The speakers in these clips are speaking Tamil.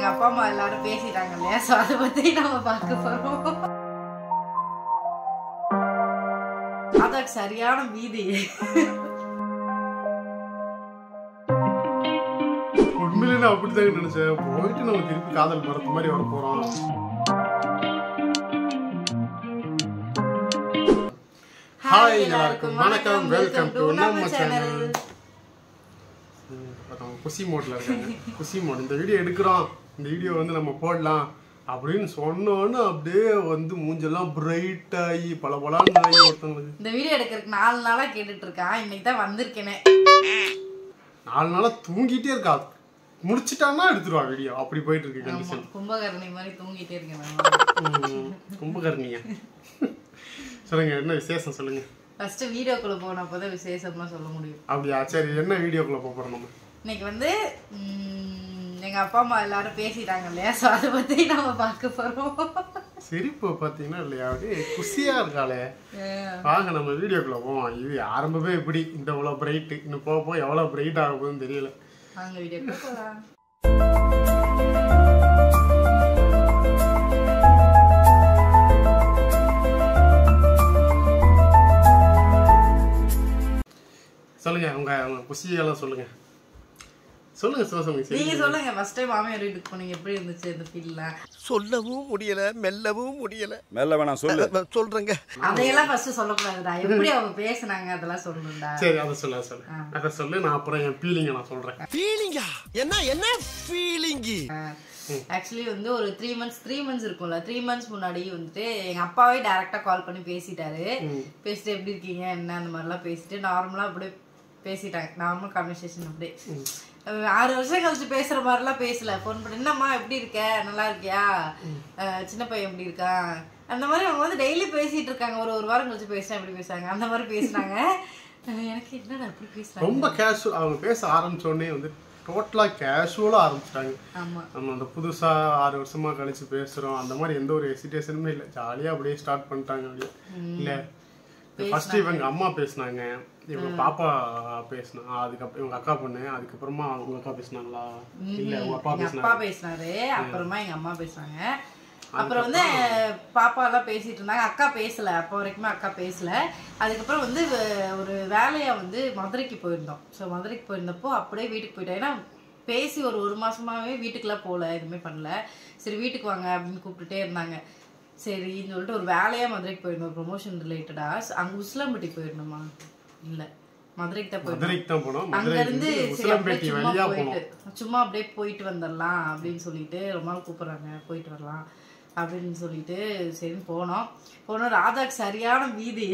எங்க அப்பா அம்மா எல்லாரும் பேசிட்டாங்க இல்லையா, சோ அதை பத்தி நம்ம பார்க்க போறோம். அதான் சரியான வீதி. உண்மையிலே நான் அப்படித்தாங்க நினைச்சேன். போயிட்டு நம்ம திருப்பி காதல் மரத்து மாதிரி வர போறோம். ஹாய் எல்லாருக்கும் வணக்கம், வெல்கம் டு நம்ம சேனல். குசி மோட்ல இருக்காங்க. குசி மோட் இந்த வீடியோ எடுக்கிறோம், இந்த வீடியோ வந்து நம்ம போடலாம் அப்படின்னு சொன்னோன்னு அப்படியே வந்து மூஞ்செல்லாம் பிரைட் ஆகி பளபளன்னு ஆகி ஒருத்தவங்களுக்கு இந்த வீடியோ எடுக்கிறதுக்கு 4 நாளா கேட்டுட்டு இருக்கான். இன்னைக்கு தான் வந்திருக்கேனே. 4 நாளா தூங்கிட்டே இருக்கா. முடிச்சிட்டான்னா எடுத்துருவா வீடியோ. அப்படி போயிட்டு இருக்கு கண்டிஷன். கும்பகர்ணி மாதிரி தூங்கிட்டே இருக்கேன். கும்பகர்ணியா? சொல்லுங்க, என்ன விசேஷம் சொல்லுங்க. ஃபர்ஸ்ட் வீடியோக்குள்ள போனப்போதான் விசேஷம்லாம் சொல்ல முடியும். அப்படியா? சரி, என்ன வீடியோக்குள்ள போறோம் நம்ம இன்னைக்கு வந்து எங்க அப்பா அம்மா எல்லாரும் பேசிட்டாங்க இல்லையா, சோ அதை பத்தி நம்ம பார்க்க போறோம். சிரிப்பு பாத்தீங்கன்னா இல்லையா, அப்படியே குசியா இருக்காளே. வாங்க நம்ம வீடியோக்குள்ள போவோம். இது ஆரம்பமே இப்படி இந்த இவ்வளவு பிரைட், இன்னும் போக போக எவ்வளவு பிரைட் ஆக போகுதுன்னு தெரியல. வாங்க வீடியோக்குள்ள போலாம். சொல்லுங்க, உங்க குசியெல்லாம் சொல்லுங்க. சொல்லுங்க சொல்லுங்க. நீங்க சொல்லுங்க, ஃபர்ஸ்ட் டைம் மாமியார் வீட்டுக்கு போனீங்க, எப்படி இருந்துச்சு அந்த ஃபீல்ல? சொல்லவும் முடியல, மெல்லவும் முடியல. மெல்ல வேணாம், சொல்றேங்க. அதையெல்லாம் ஃபர்ஸ்ட் சொல்லக்கூடாதுடா. எப்படி அவங்க பேசுனாங்க அதெல்லாம் சொல்லணும்டா. சரி, அதை சொல்லு. நான் அப்புறம் என் ஃபீலிங்க நான் சொல்றேன். ஃபீலிங்கா? என்ன ஃபீலிங்? ஆக்சுவலி வந்து ஒரு 3 மந்த்ஸ் இருக்கும்ல, 3 மந்த்ஸ் முன்னாடி வந்துட்டு எங்க அப்பாவே டைரக்டா கால் பண்ணி பேசிட்டாரு. பேசிட்டு எப்படி இருக்கீங்க என்ன அந்த மாதிரிலாம் பேசிட்டு நார்மலா அப்படியே பேசிட்டாங்க. நார்மல் கான்வர்சேஷன் அப்படியே 6 வருஷம் கழிச்சு பேசுற மாதிரிலாம் பேசல. ஃபோன் பண்ணி என்னம்மா எப்படி இருக்க, நல்லா இருக்கியா, சின்ன பையன் எப்படி இருக்கான், அந்த மாதிரி அவங்க வந்து டெய்லி பேசிட்டு இருக்காங்க. ஒரு வாரம் கழிச்சு பேசுறேன் எப்படி பேசுறாங்க அந்த மாதிரி பேசினாங்க. எனக்கு என்னடா அப்படி பேசுறாங்க, ரொம்ப கேஷுவல். அவங்க பேச ஆரம்பிச்சோடனே வந்து டோட்டலா கேஷுவலா ஆரம்பிச்சிட்டாங்க. நம்ம அந்த புதுசா 6 வருஷமா கழிச்சு பேசுறோம் அந்த மாதிரி எந்த ஒரு ஹெசிடேஷனுமே இல்லை. ஜாலியா அப்படியே ஸ்டார்ட் பண்ணிட்டாங்க. அப்படியே இல்ல ஃபர்ஸ்ட் இவங்க அம்மா பேசினாங்க, இவங்க பாப்பா பேசினா, அதுக்கப்புறம் இவங்க அக்கா பொண்ணு, அதுக்கப்புறமா அவங்க அக்கா பேசினாங்களா? இல்ல உங்க அப்பா பேசினாரு, அப்புறமா எங்க அம்மா பேசினாங்க. அப்புறம் வந்து பாப்பா எல்லாம் பேசிட்டு இருந்தாங்க. அக்கா பேசல, அப்போ வரைக்குமே அக்கா பேசல. அதுக்கப்புறம் வந்து ஒரு வேலையா வந்து மதுரைக்கு போயிருந்தோம். ஸோ மதுரைக்கு போயிருந்தப்போ அப்படியே வீட்டுக்கு போயிட்டோம். ஏன்னா பேசி ஒரு மாசமாவே வீட்டுக்குலாம் போகல, எதுவுமே பண்ணல. சரி வீட்டுக்கு வாங்க அப்படின்னு கூப்பிட்டுட்டே இருந்தாங்க. சரின்னு சொல்லிட்டு ஒரு வேலையா மதுரைக்கு போயிருந்தோம், ப்ரொமோஷன் ரிலேட்டடா. அங்க உசிலம்பட்டி போயிருந்தோமா? இல்ல மதுரைக்கு தான் போனோம். அங்க இருந்து சும்மா அப்படியே போயிட்டு வந்துடலாம் அப்படின்னு சொல்லிட்டு ரொம்ப நாள் கூப்பிடுறாங்க, போயிட்டு வரலாம் அப்படின்னு சொல்லிட்டு சரின்னு போனோம். ராதாக்கு சரியான வீதி.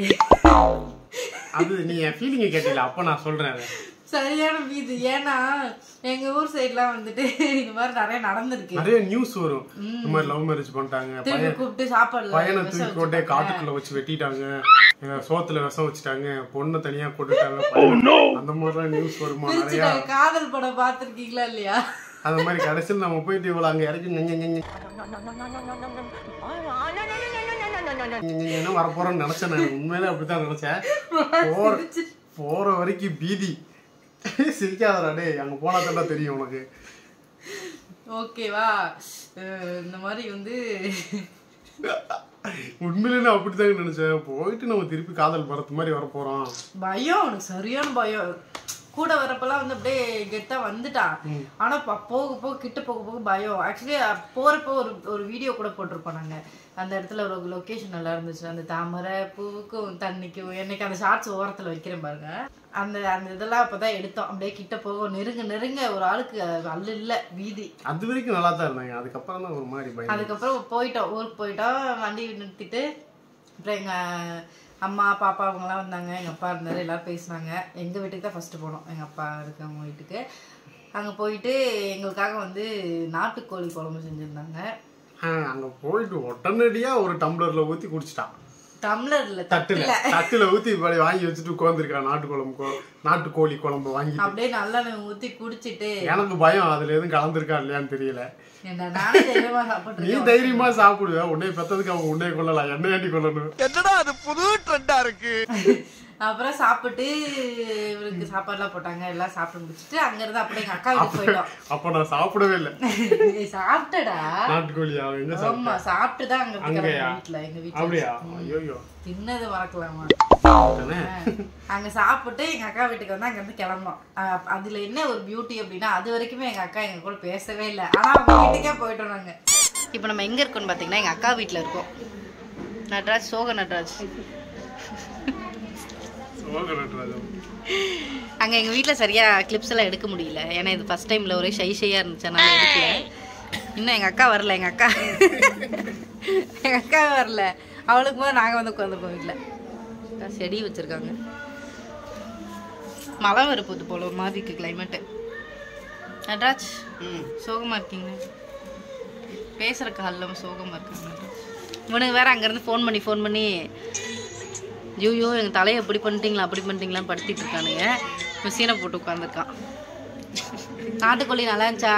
அது நீ என் ஃபீலிங் கேட்டீல, அப்ப நான் சொல்றேன் சரியான வீதி. ஏன்னா எங்க ஊர் சைட்லாம் வந்துட்டு இந்த மாதிரி நிறைய நடந்திருக்கு. நிறைய நியூஸ் வரும், இந்த மாதிரி லவ் மேரேஜ் பண்ணிட்டாங்க, கூப்பிட்டு சாப்பாடு பையனை தூக்கி கொண்டே காட்டுக்குள்ள வச்சு வெட்டிட்டாங்க, சோத்துல விஷம் வச்சுட்டாங்க, பொண்ணை தனியா கொண்டுட்டாங்க, அந்த மாதிரிலாம் நியூஸ் வருமா நிறைய. காதல் படம் பாத்திருக்கீங்களா இல்லையா? அந்த மாதிரி கடைசியில் நம்ம போயிட்டு இவ்வளவு அங்க இறக்கி என்ன வரப்போறோம்னு நினைச்சேன். நான் உண்மையிலே அப்படித்தான் நினைச்சேன். போற வரைக்கும் பீதி. சிரிக்காதடா டே, அங்க போனா தான் தெரியும் உனக்கு. ஓகேவா? இந்த மாதிரி வந்து உண்மையிலே நான் அப்படித்தாங்க நினைச்சேன். போயிட்டு நம்ம திருப்பி காதல் மரத்து மாதிரி வர போறோம். பயம், உனக்கு சரியான பயம். கூட வரப்பெல்லாம் வந்து அப்படியே கெத்தா வந்துட்டான். ஆனா போக கிட்ட போக பயம். ஆக்சுவலி போறப்போ ஒரு வீடியோ கூட போட்டிருப்போம் நாங்க. அந்த இடத்துல ஒரு லொகேஷன் நல்லா இருந்துச்சு. அந்த தாமரை பூவுக்கும் தண்ணிக்கும் என்னைக்கு அந்த ஷார்ட்ஸ் ஓரத்துல வைக்கிறேன் பாருங்க. அந்த இதெல்லாம் அப்பதான் எடுத்தோம். அப்படியே கிட்ட போக நெருங்க ஒரு ஆளுக்கு அல்ல இல்ல வீதி. அது வரைக்கும் நல்லா தான் இருந்தாங்க. அதுக்கப்புறம் தான் ஒரு மாதிரி பயம். அதுக்கப்புறம் போயிட்டோம், ஊருக்கு போயிட்டோம். வண்டி நிறுத்திட்டு அப்புறம் எங்க அம்மா பாப்பா அவங்கலாம் வந்தாங்க. எங்கள் அப்பா இருந்தார், எல்லோரும் பேசினாங்க. எங்கள் வீட்டுக்கு தான் ஃபஸ்ட்டு போனோம், எங்கள் அப்பா இருக்கவங்க வீட்டுக்கு. அங்கே போயிட்டு எங்களுக்காக வந்து நாட்டுக்கோழி குழம்பு செஞ்சுருந்தாங்க. அங்கே போயிட்டு உடனடியாக ஒரு டம்ளரில் ஊற்றி குடிச்சிட்டான். டம்ளர்ல தட்டுல ஊத்தி வாங்கி வச்சுட்டு உட்கார்ந்துருக்கா. நாட்டுக்கோழி குழம்பு வாங்கி அப்படியே நல்லா ஊத்தி குடிச்சிட்டு எனக்கு பயம் அதுல எதுவும் கலந்துருக்கா இல்லையான்னு தெரியல. நீ தைரியமா சாப்பிடுவ. உன்னை பெத்ததுக்கு அவங்க உன்னை கொள்ளலாம், என்ன ஏண்டி கொள்ளணும்? என்னடா அது புது ட்ரெண்டா இருக்கு. அப்புறம் சாப்பிட்டு இவருக்கு சாப்பாடுலாம் போட்டாங்க, எல்லாம் சாப்பிட்டு முடிச்சுட்டு அங்க இருந்து அப்படியே எங்க அக்கா வீட்டுக்கு போயிட்டோம். அப்ப நான் சாப்பிடவே இல்லை. சாப்பிட்டடா நாட்டுக்கோழியா? ஆமா சாப்பிட்டுதான் அங்க வீட்டுல எங்க வீட்டுல. அப்படியா? ஐயோ தின்னது மறக்கலாமா? அங்க சாப்பிட்டு எங்க அக்கா வீட்டுக்கு வந்து அங்க இருந்து கிளம்பும். அதுல என்ன ஒரு பியூட்டி அப்படின்னா அது வரைக்குமே எங்க அக்கா எங்க கூட பேசவே இல்லை. ஆனா அவங்க வீட்டுக்கே போயிட்டோம் நாங்க. இப்ப நம்ம எங்க இருக்கோம்னு பாத்தீங்கன்னா எங்க அக்கா வீட்டுல இருக்கோம். நட்ராஜ் சோக நட்ராஜ் அங்க எங்க வீட்டுல சரியா கிளிப்ஸ் எல்லாம் எடுக்க முடியல. ஏன்னா இது ஃபர்ஸ்ட் டைம்ல ஒரே ஷையா இருந்துச்சு, அதனால எடுக்கல. இன்னும் எங்க அக்கா வரல. எங்க அக்கா வரல. அவளுக்கு போது நாங்க வந்து உட்காந்துருக்கோம் வீட்டுல. செடி வச்சிருக்காங்க. மழை வரப்போது போல ஒரு மாதிரி இருக்கு கிளைமேட்டு. நட்ராஜ் சோகமா இருக்கீங்க? பேசுற காலில் சோகமா இருக்காங்க. இவனுக்கு வேற அங்கேருந்து ஃபோன் பண்ணி ஐயோ எங்கள் தலையை எப்படி பண்ணிட்டீங்களான்னு படுத்திட்டு இருக்கானுங்க. மிஷினை போட்டு உட்காந்துருக்கான். நாட்டுக்கோழி நல்லா இருந்துச்சா?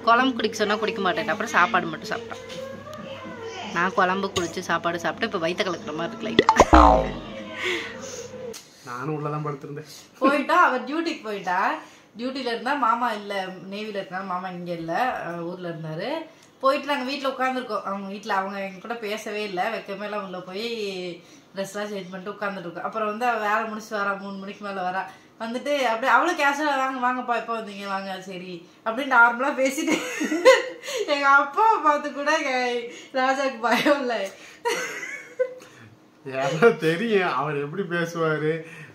குழம்பு குடிக்க சொன்னால் குடிக்க மாட்டேன். அப்புறம் சாப்பாடு மட்டும் சாப்பிட்டான். நான் குழம்பு குடிச்சு சாப்பாடு சாப்பிட்டேன். இப்போ வயிற்ற கலக்கிற மாதிரி இருக்கு லைட்டா. நானும் உள்ளதான் படுத்திருந்தேன். போயிட்டா அவர் டியூட்டிக்கு போயிட்டா. டியூட்டியில் இருந்தால் மாமா இல்லை, நேவியில் இருந்தாலும் மாமா இங்கே இல்லை, ஊரில் இருந்தார். போயிட்டு நாங்கள் வீட்டில் உட்காந்துருக்கோம். அவங்க வீட்டில் அவங்க எங்க கூட பேசவே இல்லை. வைக்கமேல அவங்கள போய் ட்ரெஸ்லாம் சேஞ்ச் பண்ணிட்டு உட்காந்துட்டு இருக்கோம். அப்புறம் வந்து வேலை முடிச்சுட்டு வரா, 3 மணிக்கு மேலே வரா. வந்துட்டு அப்படியே அவ்வளோ கேஷுவலாக வாங்கப்பா எப்போ வந்தீங்க வாங்க சரி அப்படின்னு நார்மலாக பேசிட்டு எங்கள் அப்பாவை பார்த்து கூட ராஜாவுக்கு பயம் இல்லை. ஏன்னா தெரியும் அவர் எப்படி பேசுவாரு,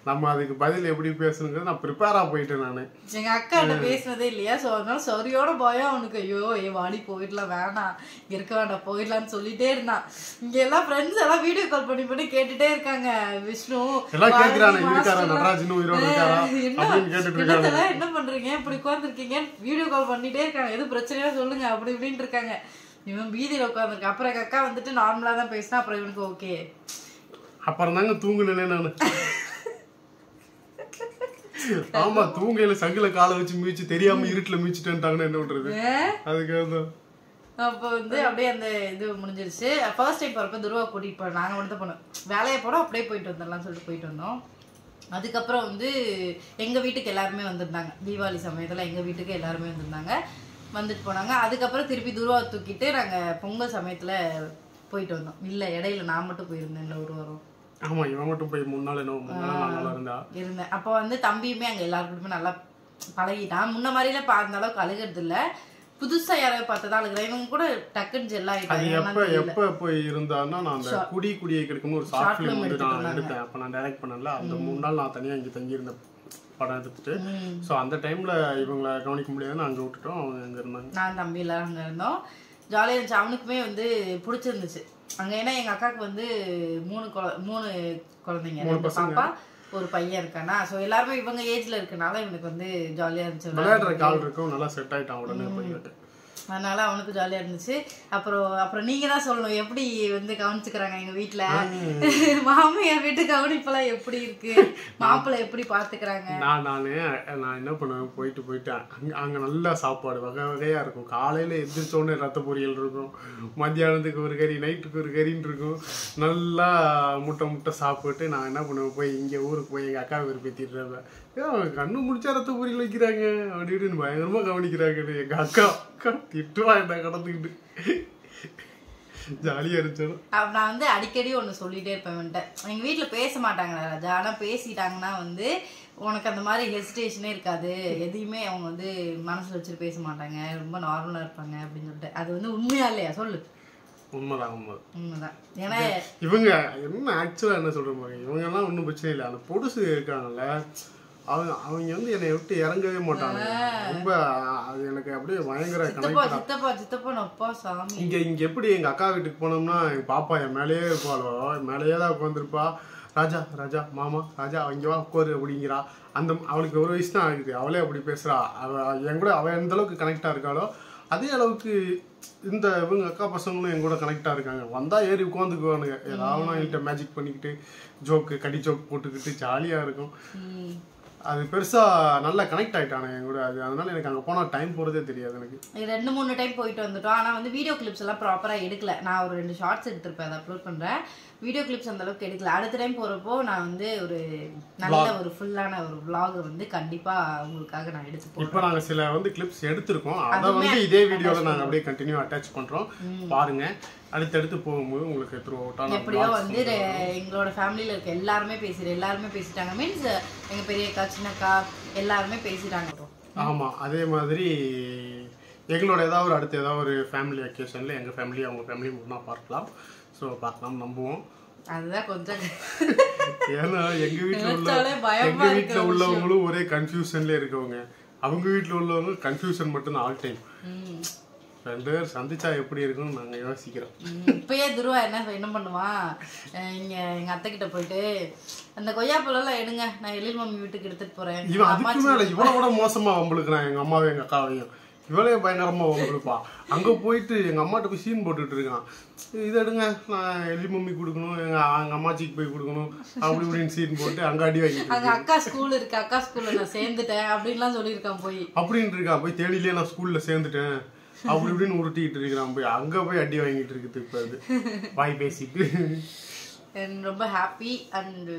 நம்ம அதுக்கு பதில் எப்படி பேசணுங்கிறது நான் ப்ரிப்பேரா போயிட்டேன். நான் எங்க அக்கா கிட்ட பேசினதே இல்லையா, ஸோ அதனால சரியோட பயம் அவனுக்கு. ஐயோ வாடி போயிடலாம், வேணாம் இங்க இருக்க வேண்டாம், போயிடலான்னு சொல்லிட்டே இருந்தான். இங்க எல்லாம் ஃப்ரெண்ட்ஸ் எல்லாம் வீடியோ கால் பண்ணி கேட்டுட்டே இருக்காங்க. விஷ்ணு எல்லாம் கேக்குறாங்க, இருக்காரா நடராஜன் உயிரோட இருக்காரா அப்படின்னு கேட்டுட்டு இருக்காங்க. என்ன பண்றீங்க இப்படி உட்கார்ந்துருக்கீங்க, வீடியோ கால் பண்ணிட்டே இருக்காங்க, எது பிரச்சனையா சொல்லுங்க அப்படி இப்படின்னு இருக்காங்க. இவன் வீதியில உட்காந்துருக்கான். அப்புறம் எங்க அக்கா வந்துட்டு நார்மலா தான் பேசினா. அப்புறம் இவனுக்கு ஓகே. அப்புறம் தாங்க தூங்குனேன் நானு. ஆமா தூங்கையில சங்குல காலை வச்சு மீச்சு தெரியாம இருட்டுல மீச்சுட்டேன்ட்டாங்கன்னு என்ன பண்றது அதுக்காக. அப்போ வந்து அப்படியே அந்த இது முடிஞ்சிருச்சு. ஃபர்ஸ்ட் டைம் போறப்ப துருவா கூட்டிட்டு போனோம். நாங்க மட்டும் தான் போனோம். வேலையை போனோம் அப்படியே போயிட்டு வந்துடலாம் சொல்லிட்டு போயிட்டு வந்தோம். அதுக்கப்புறம் வந்து எங்க வீட்டுக்கு எல்லாருமே வந்திருந்தாங்க. தீபாவளி சமயத்துல எங்க வீட்டுக்கு எல்லாருமே வந்திருந்தாங்க, வந்துட்டு போனாங்க. அதுக்கப்புறம் திருப்பி துருவா தூக்கிட்டு நாங்க பொங்கல் சமயத்துல போயிட்டு வந்தோம். இல்ல இடையில நான் மட்டும் போயிருந்தேன் இல்லை ஒரு வாரம். ஆமா இவன் மட்டும் போய் 3 நாள் இருந்தேன். அப்போ வந்து தம்பியுமே அங்க எல்லாருக்குமே நல்லா பழகிட்டான். முன்ன மாதிரில அந்த அளவுக்கு அழுகிறது இல்ல. புதுசா யாரையும் பார்த்ததா அழுகிறேன். இவங்க கூட டக்குன்னு ஜெல் ஆயிட்டாங்க. எப்ப போய் இருந்தான்னா நான் அந்த குடியை கிடைக்கும்னு ஒரு ஷார்ட் ஃபிலிம் வந்து நான் எடுத்தேன். அப்ப நான் டைரக்ட் பண்ணல. அந்த 3 நாள் நான் தனியா இங்க தங்கி இருந்த படம் எடுத்துட்டு, ஸோ அந்த டைம்ல இவங்களை கவனிக்க முடியாதுன்னு அங்கே விட்டுட்டோம். அவங்க அங்கே இருந்தாங்க. நான் தம்பி எல்லாரும் அங்கே இருந்தோம். ஜாலியாக இருந்துச்சு. அவனுக்குமே வந்து பிடிச்சிருந்துச்சு அங்கே. ஏன்னா எங்கள் அக்காவுக்கு வந்து 3 குழந்தைங்க, 2 பாப்பா ஒரு பையன் இருக்கானா. ஸோ எல்லாருமே இவங்க ஏஜ்ல இருக்கனால இவனுக்கு வந்து ஜாலியாக இருந்துச்சு. விளையாடுற கால் இருக்கும், நல்லா செட் ஆகிட்டான் உடனே போயிட்டு. அதனால அவனுக்கு ஜாலியா இருந்துச்சு. அப்புறம் நீங்க தான் சொல்லணும் எப்படி வந்து கவனிச்சுக்கிறாங்க எங்க வீட்டுல. மாமியார் வீட்டு கவனிப்பெல்லாம் எப்படி இருக்கு, மாப்பிள்ளை எப்படி பாத்துக்கிறாங்க. நான் என்ன பண்ணுவேன், போயிட்டு அங்க நல்லா சாப்பாடு வகை வகையா இருக்கும். காலையில எந்திரிச்சோடனே ரத்த பொரியல் இருக்கும், மத்தியானத்துக்கு ஒரு கறி, நைட்டுக்கு ஒரு கறின்னு இருக்கும். நல்லா முட்டை சாப்பிட்டு நான் என்ன பண்ணுவேன், போய் இங்க ஊருக்கு போய் எங்க அக்கா விருப்பத்திடுறேன். கண்ணு முடிச்சா ரத்த பொரியல் வைக்கிறாங்க அப்படின்னு பயங்கரமா கவனிக்கிறாங்க. எங்க அக்கா திட்டுவா என்ன கடந்துக்கிட்டு. ஜாலியா இருந்துச்சு. நான் வந்து அடிக்கடி ஒண்ணு சொல்லிட்டே இருப்பேன். எங்க வீட்டுல பேச மாட்டாங்க ராஜா, ஆனா பேசிட்டாங்கன்னா வந்து உனக்கு அந்த மாதிரி ஹெசிடேஷனே இருக்காது, எதையுமே அவங்க வந்து மனசுல வச்சுட்டு பேச மாட்டாங்க, ரொம்ப நார்மலா இருப்பாங்க அப்படின்னு சொல்லிட்டு. அது வந்து உண்மையா இல்லையா சொல்லு? உண்மைதான். ஏன்னா இவங்க என்ன ஆக்சுவலா என்ன சொல்ற மாதிரி இவங்க எல்லாம் ஒன்றும் பிரச்சனை இல்லை. அந்த பொடுசு இருக்காங்கல்ல, அவங்க வந்து என்னை விட்டு இறங்கவே மாட்டாங்க. ரொம்ப அது எனக்கு அப்படியே பயங்கர கனெக்ட். இங்க எப்படி எங்க அக்கா வீட்டுக்கு போனோம்னா எங்க பாப்பா என் மேலேயே இருப்பாளோ, மேலேயே தான் உட்காந்துருப்பா. ராஜா ராஜா மாமா ராஜா அவங்க வா உட்காரு அப்படிங்கிறா. அந்த அவளுக்கு 1 வயசு தான் ஆகுது, அவளே அப்படி பேசுறா. என் கூட அவ எந்த அளவுக்கு கனெக்டா இருக்காளோ அதே அளவுக்கு இந்த இவங்க அக்கா பசங்களும் என் கூட கனெக்டா இருக்காங்க. வந்தா ஏறி உட்காந்துக்குவானுங்க, ஏதாவது என்கிட்ட மேஜிக் பண்ணிக்கிட்டு கடி ஜோக் போட்டுக்கிட்டு ஜாலியா இருக்கும். அது பெருசா நல்லா கனெக்ட் ஆயிட்டானே என் கூட. அது அதனால எனக்கு அங்க போனா டைம் போறதே தெரியாது எனக்கு. 2-3 டைம் போயிட்டு வந்துட்டோம். ஆனா வந்து வீடியோ கிளிப்ஸ் எல்லாம் ப்ராப்பரா எடுக்கல. நான் ஒரு 2 ஷார்ட்ஸ் எடுத்திருப்பேன், அதை அப்லோட் பண்றேன். வீடியோ கிளிப்ஸ் அந்த அளவுக்கு எடுக்கல. அடுத்த டைம் போறப்போ நான் வந்து ஒரு நல்ல ஒரு ஃபுல்லான ஒரு vlog வந்து கண்டிப்பா உங்களுக்காக நான் எடுத்து போடுறேன். இப்போ நாங்க சில வந்து கிளிப்ஸ் எடுத்திருக்கோம். அதை வந்து இதே வீடியோல நாங்க அப்படியே கண்டினியூ அட்டாச் பண்றோம். பாருங்க. அடுத்தடுத்து போகும்போது உங்களுக்கு த்ரூ அவுட் எப்படியோ வந்து எங்களோட ஃபேமிலியில இருக்க எல்லாருமே பேசிட்டாங்க. மீன்ஸ் எங்க பெரியக்கா சின்னக்கா எல்லாருமே பேசிட்டாங்க. ஆமா, அதே மாதிரி எங்களோட ஏதாவது அடுத்து ஏதாவது ஒரு ஃபேமிலி அக்கேஷன்ல எங்க ஃபேமிலி அவங்க ஃபேமிலி ஒன்றா பார்க்கலாம். ஸோ பார்க்கலாம், நம்புவோம். அதுதான் கொஞ்சம் ஏன்னா எங்க வீட்டில் உள்ளவங்களும் ஒரே கன்ஃபியூஷன்ல இருக்கவங்க. அவங்க வீட்டில் உள்ளவங்க கன்ஃபியூஷன் மட்டும்தான் ஆல் டைம். 2 பேர் சந்திச்சா எப்படி இருக்கும்னு நாங்க யோசிக்கிறோம். இப்பயே துருவா என்ன பண்ணுவான், எங்க அத்தை கிட்ட போயிட்டு அந்த கொய்யா பழம்லாம் எடுங்க, நான் எழில் மம்மி வீட்டுக்கு எடுத்துட்டு போறேன். இவன் அதுக்கு மேல இவனோட மோசமா வம்பளுக்குறான் எங்க அம்மாவை எங்க அக்காவையும். இவளே பயங்கரமா வம்பளுப்பா. அங்க போயிட்டு எங்க அம்மாட்ட போய் சீன் போட்டுட்டு இருக்கான். இதை எடுங்க, நான் எழில் மம்மி கொடுக்கணும், எங்க அம்மாச்சிக்கு போய் கொடுக்கணும் அப்படி இப்படின்னு சீன் போட்டு அங்க அடி வாங்கிட்டு அங்க அக்கா ஸ்கூல் இருக்கு, அக்கா ஸ்கூல்ல நான் சேர்ந்துட்டேன் அப்படின்லாம் சொல்லியிருக்கான். போய் அப்படின்னு இருக்கான். போய் தேடிலேயே நான் ஸ்கூல்ல சேர்ந்துட்டேன் அப்படி இப்படின்னு உருட்டிட்டு இருக்கிறான். போய் அங்க போய் அடி வாங்கிட்டு இருக்குது. இப்ப அது வாய் பேசிட்டு ரொம்ப ஹாப்பி. அண்ட்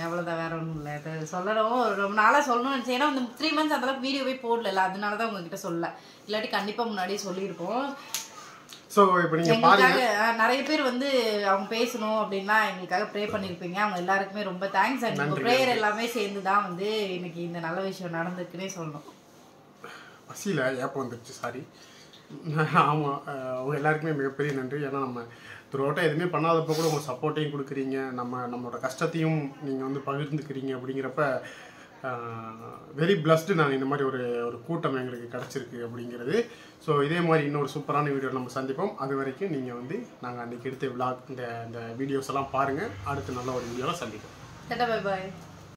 எவ்வளோதான், வேற ஒன்றும் இல்லை. அதை சொல்லணும், ரொம்ப நாளாக சொல்லணும்னு நினச்சேன். ஏன்னா இந்த 3 months அந்தளவுக்கு வீடியோவே போடல, அதனால தான் உங்ககிட்ட சொல்லல. இல்லாட்டி கண்டிப்பாக முன்னாடியே சொல்லியிருப்போம். ஸோ இப்போ நீங்கள் பாருங்க, நிறைய பேர் வந்து அவங்க பேசணும் அப்படின்னா எங்களுக்காக ப்ரே பண்ணியிருப்பீங்க. அவங்க எல்லாருக்குமே ரொம்ப தேங்க்ஸ். அண்ட் உங்கள் ப்ரேயர் எல்லாமே சேர்ந்து தான் வந்து இன்னைக்கு இந்த நல்ல விஷயம் நடந்துக்குன்னே சொல்லணும். பசியில் ஏப்பம் வந்துடுச்சு, சாரி. ஆமாம், அவங்க எல்லாருக்குமே மிகப்பெரிய நன்றி. ஏன்னா நம்ம த்ரூஅவுட்டாக எதுவுமே பண்ணாதப்போ கூட உங்கள் சப்போர்ட்டையும் கொடுக்குறீங்க, நம்மளோட கஷ்டத்தையும் நீங்கள் வந்து பகிர்ந்துக்கிறீங்க. அப்படிங்கிறப்ப வெரி பிளஸ்டு. நாங்கள் இந்த மாதிரி ஒரு கூட்டம் எங்களுக்கு கிடச்சிருக்கு அப்படிங்கிறது. ஸோ இதே மாதிரி இன்னொரு சூப்பரான வீடியோ நம்ம சந்திப்போம். அது வரைக்கும் நீங்கள் வந்து நாங்கள் அன்றைக்கி எடுத்த விளாக் இந்த வீடியோஸ் எல்லாம் பாருங்கள். அடுத்து நல்ல ஒரு வீடியோவில் சந்திப்போம். Bye bye.